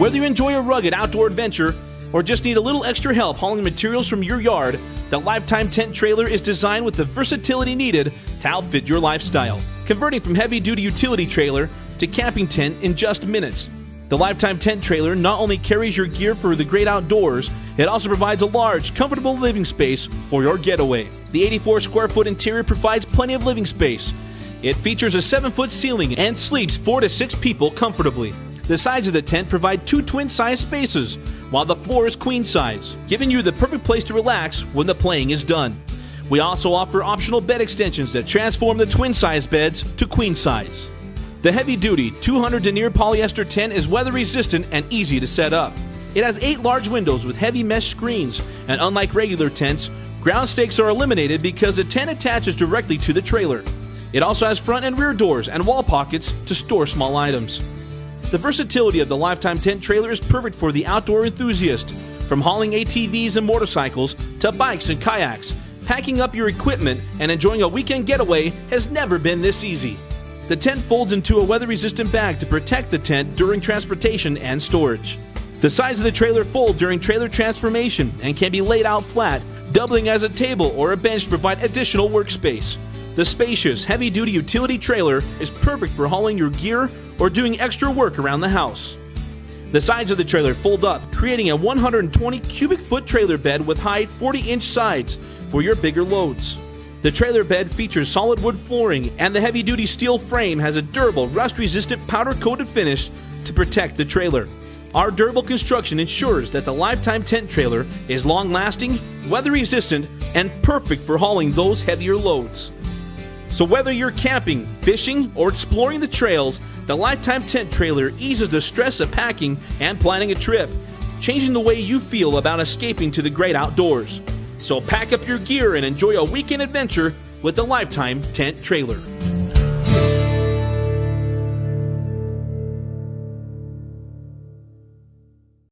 Whether you enjoy a rugged outdoor adventure or just need a little extra help hauling materials from your yard, the Lifetime Tent Trailer is designed with the versatility needed to outfit your lifestyle, converting from heavy-duty utility trailer to camping tent in just minutes. The Lifetime Tent Trailer not only carries your gear for the great outdoors, it also provides a large, comfortable living space for your getaway. The 84 square foot interior provides plenty of living space. It features a 7-foot ceiling and sleeps 4 to 6 people comfortably. The sides of the tent provide 2 twin-size spaces, while the floor is queen size, giving you the perfect place to relax when the playing is done. We also offer optional bed extensions that transform the twin-size beds to queen size. The heavy-duty 200 denier polyester tent is weather-resistant and easy to set up. It has 8 large windows with heavy mesh screens, and unlike regular tents, ground stakes are eliminated because the tent attaches directly to the trailer. It also has front and rear doors and wall pockets to store small items. The versatility of the Lifetime Tent Trailer is perfect for the outdoor enthusiast. From hauling ATVs and motorcycles to bikes and kayaks, packing up your equipment and enjoying a weekend getaway has never been this easy. The tent folds into a weather-resistant bag to protect the tent during transportation and storage. The sides of the trailer fold during trailer transformation and can be laid out flat, doubling as a table or a bench to provide additional workspace. The spacious, heavy-duty utility trailer is perfect for hauling your gear or doing extra work around the house. The sides of the trailer fold up, creating a 120 cubic foot trailer bed with high 40-inch sides for your bigger loads. The trailer bed features solid wood flooring, and the heavy-duty steel frame has a durable, rust-resistant powder-coated finish to protect the trailer. Our durable construction ensures that the Lifetime Tent Trailer is long-lasting, weather-resistant, and perfect for hauling those heavier loads. So whether you're camping, fishing, or exploring the trails, the Lifetime Tent Trailer eases the stress of packing and planning a trip, changing the way you feel about escaping to the great outdoors. So pack up your gear and enjoy a weekend adventure with the Lifetime Tent Trailer.